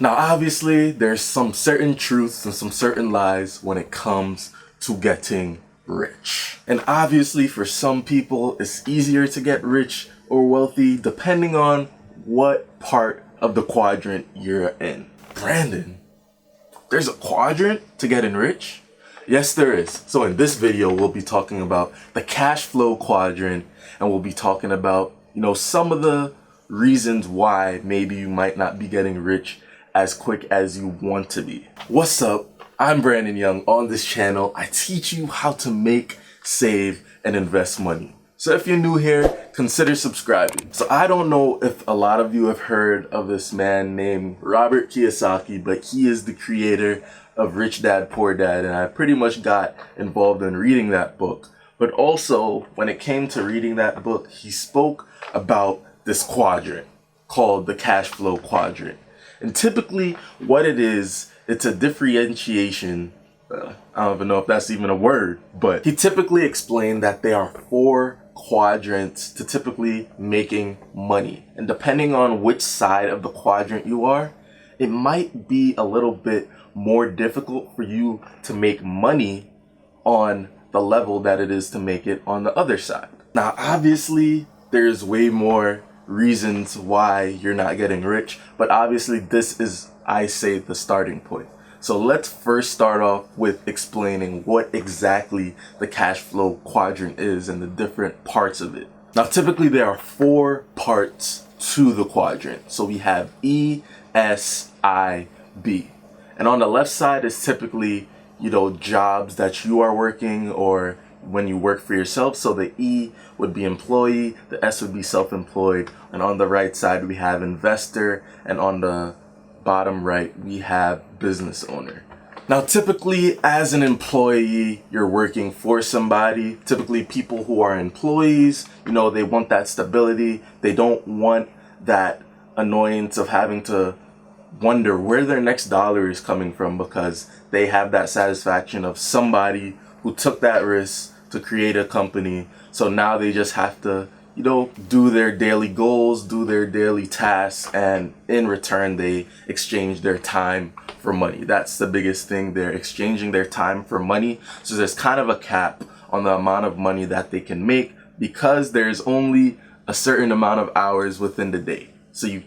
Now, obviously, there's some certain truths and some certain lies when it comes to getting rich. And obviously, for some people, it's easier to get rich or wealthy depending on what part of the quadrant you're in. Brandon, there's a quadrant to getting rich? Yes, there is. So in this video, we'll be talking about the cash flow quadrant, and we'll be talking about, some of the reasons why maybe you might not be getting rich as quick as you want to be. What's up? I'm Brandon Young. On this channel, I teach you how to make, save, and invest money. So if you're new here, consider subscribing. So I don't know if a lot of you have heard of this man named Robert Kiyosaki, but he is the creator of Rich Dad, Poor Dad, and I pretty much got involved in reading that book. But also, when it came to reading that book, he spoke about this quadrant called the cash flow quadrant. And typically what it is, it's a differentiation. I don't even know if that's even a word, but he typically explained that there are 4 quadrants to typically making money. And depending on which side of the quadrant you are, it might be a little bit more difficult for you to make money on the level that it is to make it on the other side. Now, obviously, there's way more reasons why you're not getting rich, but obviously this is, I say, the starting point. So let's first start off with explaining what exactly the cash flow quadrant is and the different parts of it. Now, typically there are 4 parts to the quadrant. So we have E, S, I, B. And on the left side is typically, jobs that you are working or when you work for yourself. So the E would be employee, the S would be self-employed, and on the right side we have investor, and on the bottom right we have business owner. Now, typically as an employee, you're working for somebody. Typically people who are employees, they want that stability. They don't want that annoyance of having to wonder where their next dollar is coming from, because they have that satisfaction of somebody who took that risk to create a company. So now they just have to, do their daily goals, do their daily tasks, and in return they exchange their time for money. That's the biggest thing. They're exchanging their time for money. So there's kind of a cap on the amount of money that they can make, because there's only a certain amount of hours within the day. So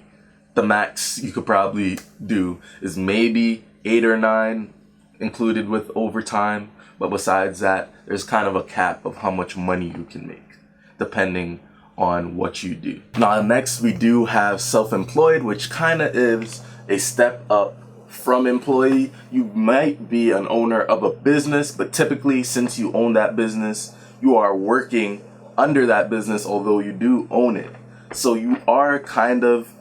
the max you could probably do is maybe 8 or 9, included with overtime. But besides that, there's kind of a cap of how much money you can make, depending on what you do. Now, next we do have self-employed, which kind of is a step up from employee. You might be an owner of a business, but typically since you own that business, you are working under that business, although you do own it. So you are kind of,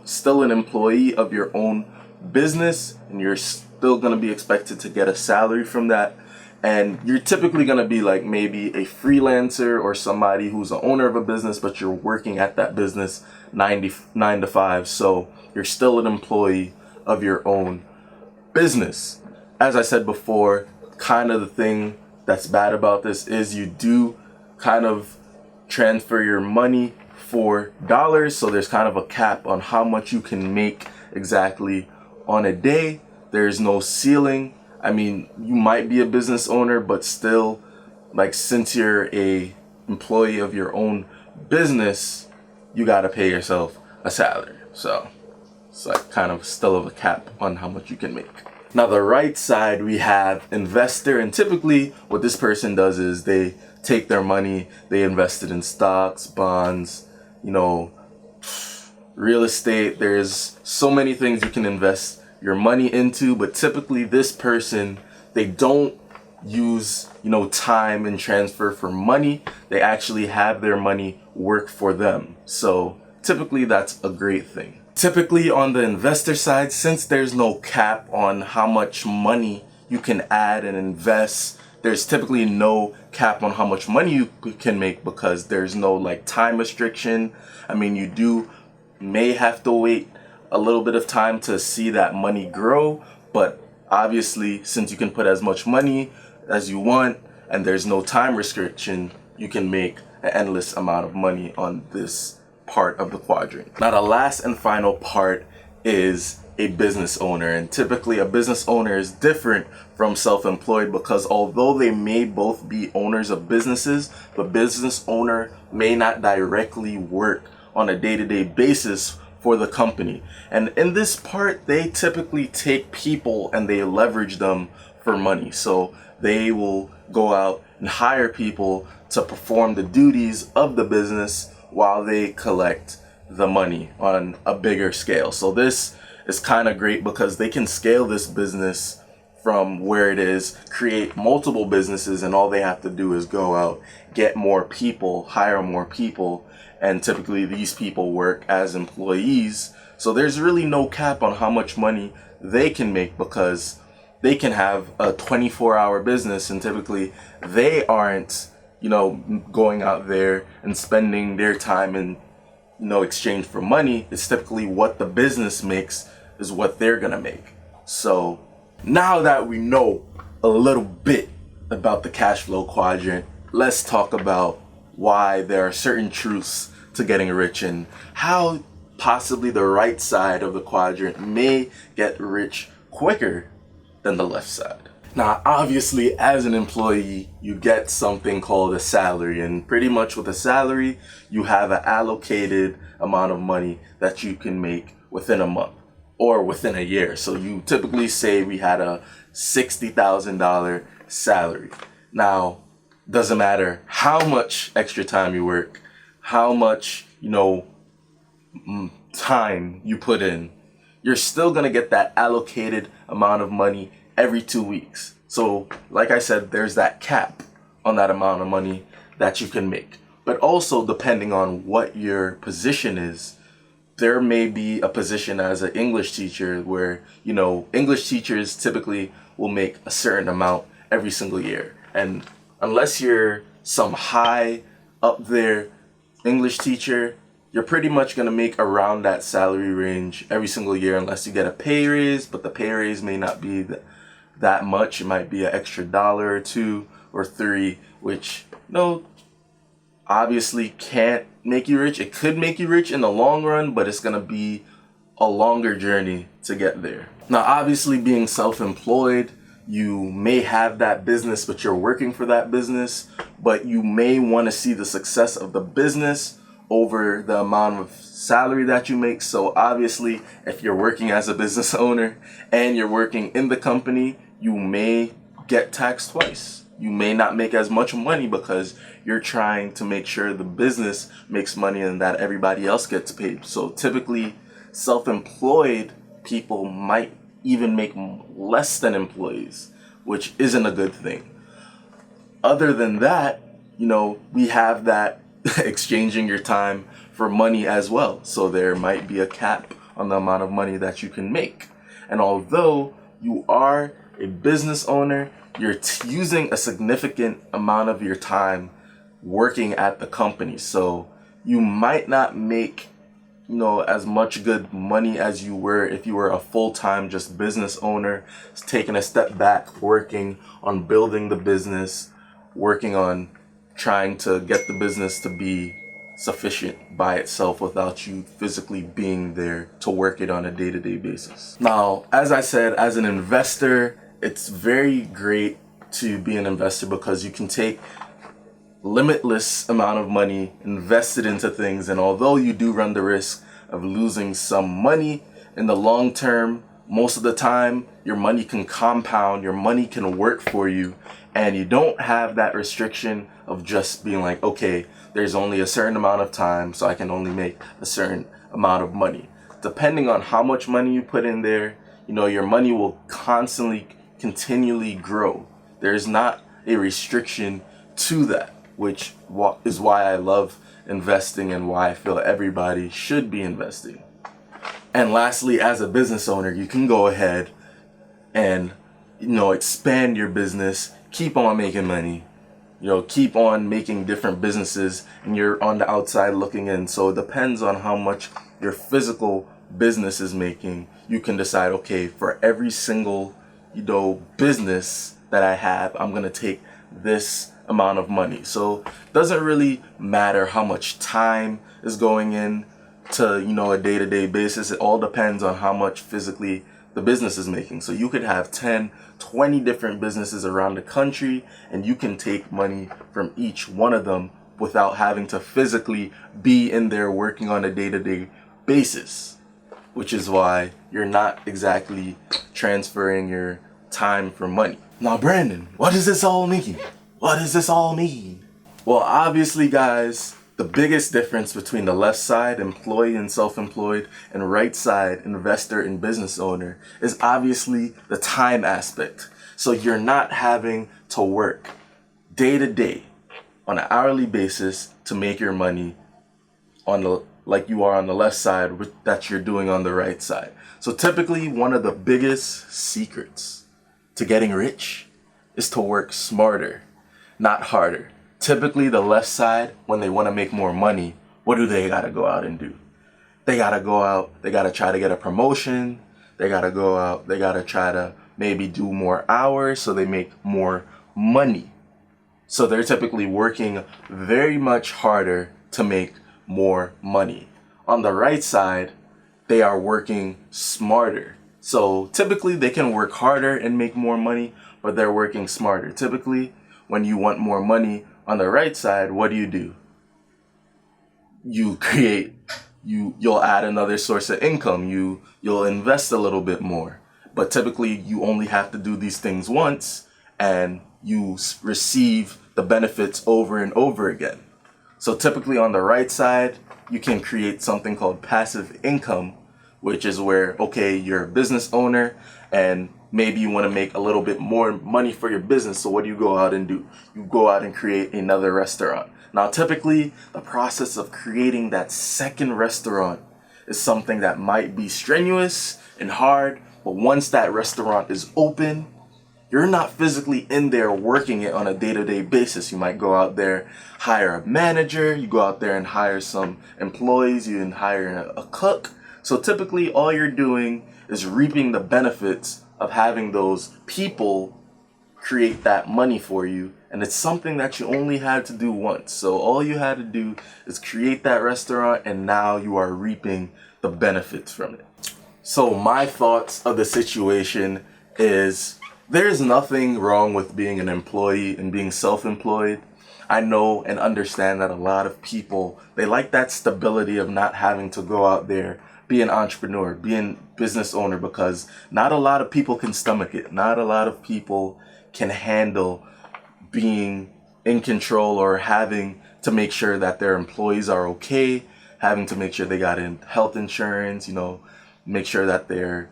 still an employee of your own business, and you're still going to be expected to get a salary from that. And you're typically going to be like maybe a freelancer or somebody who's the owner of a business, but you're working at that business 9 to 5. So you're still an employee of your own business. As I said before, kind of the thing that's bad about this is you do kind of transfer your money for dollars. So there's kind of a cap on how much you can make exactly on a day. There's no ceiling. I mean, you might be a business owner, but still, since you're a employee of your own business, you got to pay yourself a salary. So it's kind of still of a cap on how much you can make. Now, the right side, we have investor. And typically what this person does is they take their money, they invest it in stocks, bonds, real estate. There's so many things you can invest your money into, but typically this person, they don't use, time and transfer for money. They actually have their money work for them. So typically that's a great thing. Typically on the investor side, since there's no cap on how much money you can add and invest, there's typically no cap on how much money you can make, because there's no time restriction. I mean, you may have to wait a little bit of time to see that money grow, but obviously since you can put as much money as you want and there's no time restriction, you can make an endless amount of money on this part of the quadrant. Now, the last and final part is a business owner. And typically a business owner is different from self-employed because although they may both be owners of businesses, the business owner may not directly work on a day-to-day basis for the company. And in this part, they typically take people and they leverage them for money. So they will go out and hire people to perform the duties of the business while they collect the money on a bigger scale. So this is kind of great because they can scale this business from where it is, create multiple businesses, and all they have to do is go out, get more people, hire more people, and typically these people work as employees. So there's really no cap on how much money they can make because they can have a 24-hour business and typically they aren't, going out there and spending their time in, exchange for money. It's typically what the business makes is what they're gonna make. So now that we know a little bit about the cash flow quadrant, let's talk about why there are certain truths to getting rich and how possibly the right side of the quadrant may get rich quicker than the left side. Now, obviously, as an employee, you get something called a salary, and pretty much with a salary, you have an allocated amount of money that you can make within a month or within a year. So you typically say we had a $60,000 salary. Now, doesn't matter how much extra time you work, how much, time you put in, you're still gonna get that allocated amount of money every 2 weeks. So like I said, there's that cap on that amount of money that you can make. But also depending on what your position is, there may be a position as an English teacher where, English teachers typically will make a certain amount every single year. And unless you're some high up there English teacher, you're pretty much going to make around that salary range every single year unless you get a pay raise, but the pay raise may not be that much. It might be an extra dollar or two or three, which, obviously can't make you rich. It could make you rich in the long run, but it's going to be a longer journey to get there. Now, obviously being self-employed, you may have that business, but you're working for that business, but you may want to see the success of the business over the amount of salary that you make. So obviously, if you're working as a business owner and you're working in the company, you may get taxed twice. You may not make as much money because you're trying to make sure the business makes money and that everybody else gets paid. So typically, self-employed people might even make less than employees, which isn't a good thing. Other than that, we have that exchanging your time for money as well. So there might be a cap on the amount of money that you can make. And although you are a business owner, you're using a significant amount of your time working at the company. So you might not make, as much good money as you were if you were a full-time just business owner, taking a step back, working on building the business, working on trying to get the business to be sufficient by itself without you physically being there to work it on a day-to-day basis. Now, as I said, as an investor, it's very great to be an investor because you can take limitless amount of money, invest it into things, and although you do run the risk of losing some money in the long term, most of the time your money can compound, your money can work for you, and you don't have that restriction of just being like, okay, there's only a certain amount of time, so I can only make a certain amount of money. Depending on how much money you put in there, your money will continually grow. There's not a restriction to that, which is why I love investing and why I feel everybody should be investing. And lastly, as a business owner, you can go ahead and, expand your business, keep on making money, keep on making different businesses, and you're on the outside looking in. So it depends on how much your physical business is making. You can decide, okay, for every single, business that I have, I'm going to take this amount of money. So it doesn't really matter how much time is going in. to, a day-to-day basis. It all depends on how much physically the business is making. So you could have 10, 20 different businesses around the country, and you can take money from each one of them without having to physically be in there working on a day-to-day basis, which is why you're not exactly transferring your time for money. Now, Brandon, what does this all mean? What does this all mean? Well, obviously, guys, the biggest difference between the left side, employee and self-employed, and right side, investor and business owner, is obviously the time aspect. So you're not having to work day to day on an hourly basis to make your money like you are on the left side that you're doing on the right side. So typically, one of the biggest secrets to getting rich is to work smarter, not harder. Typically, the left side, when they want to make more money, what do they gotta go out and do? They gotta go out, they gotta try to get a promotion, they gotta go out, they gotta try to maybe do more hours so they make more money. So they're typically working very much harder to make more money. On the right side, they are working smarter. So typically they can work harder and make more money, but they're working smarter. Typically, when you want more money on the right side, what do? You'll add another source of income. You'll invest a little bit more. But typically you only have to do these things once and you receive the benefits over and over again. So typically on the right side, you can create something called passive income, which is where, okay, you're a business owner and maybe you want to make a little bit more money for your business. So what do you go out and do? You go out and create another restaurant. Now, typically, the process of creating that second restaurant is something that might be strenuous and hard, but once that restaurant is open, you're not physically in there working it on a day-to-day basis. You might go out there, hire a manager, you go out there and hire some employees, you can hire a cook. So typically all you're doing is reaping the benefits of having those people create that money for you. And it's something that you only had to do once. So all you had to do is create that restaurant and now you are reaping the benefits from it. So my thoughts of the situation is there's nothing wrong with being an employee and being self-employed. I know and understand that a lot of people, they like that stability of not having to go out there, be an entrepreneur, be a business owner, because not a lot of people can stomach it. Not a lot of people can handle being in control or having to make sure that their employees are okay, having to make sure they got in health insurance, make sure that they're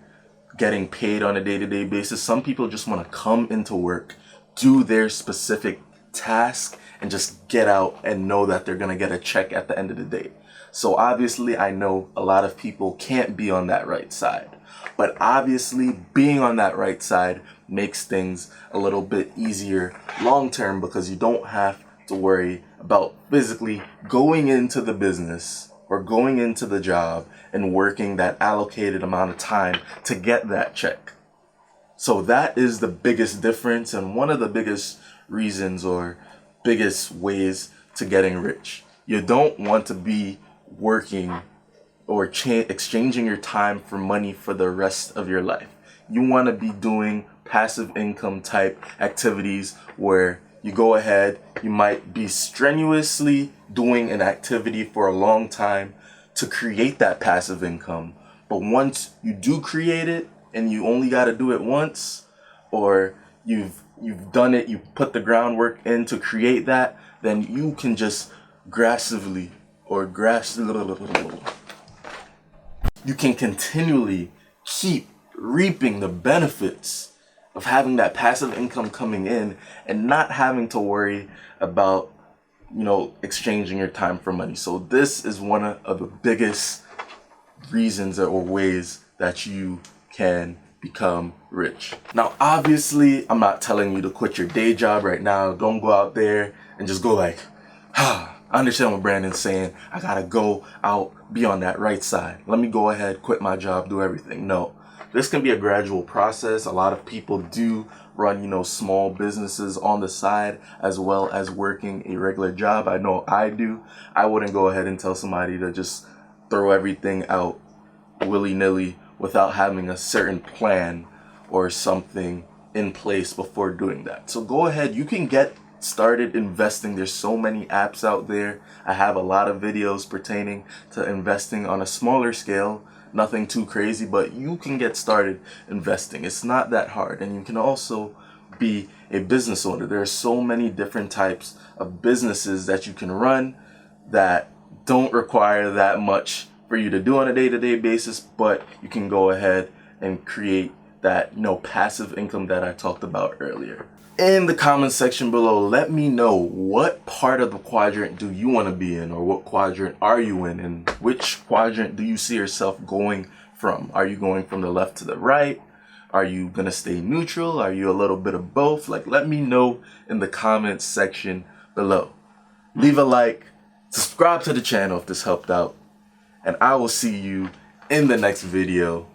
getting paid on a day-to-day basis. Some people just want to come into work, do their specific task, and just get out and know that they're going to get a check at the end of the day. So obviously, I know a lot of people can't be on that right side. But obviously, being on that right side makes things a little bit easier long-term because you don't have to worry about physically going into the business or going into the job and working that allocated amount of time to get that check. So that is the biggest difference and one of the biggest reasons or biggest ways to getting rich. You don't want to be working or exchanging your time for money for the rest of your life. You want to be doing passive income type activities where you go ahead, you might be strenuously doing an activity for a long time to create that passive income. But once you do create it and you only got to do it once, or you've done it, you put the groundwork in to create that, then you can just you can continually keep reaping the benefits of having that passive income coming in and not having to worry about, exchanging your time for money. So this is one of the biggest reasons or ways that you can become rich. Now, obviously, I'm not telling you to quit your day job right now. Don't go out there and just go like, I understand what Brandon's saying. I gotta go out, be on that right side. Let me go ahead, quit my job, do everything. No, this can be a gradual process. A lot of people do run, small businesses on the side as well as working a regular job. I know I do. I wouldn't go ahead and tell somebody to just throw everything out willy-nilly without having a certain plan or something in place before doing that. So go ahead, you can get started investing. There's so many apps out there. I have a lot of videos pertaining to investing on a smaller scale, nothing too crazy, but you can get started investing. It's not that hard. And you can also be a business owner. There are so many different types of businesses that you can run that don't require that much for you to do on a day-to-day basis, but you can go ahead and create that, passive income that I talked about earlier. In the comment section below, let me know what part of the quadrant do you want to be in, or what quadrant are you in, and which quadrant do you see yourself going from? Are you going from the left to the right? Are you going to stay neutral? Are you a little bit of both? Let me know in the comments section below. Leave a like, subscribe to the channel if this helped out, and I will see you in the next video.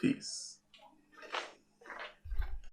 Peace.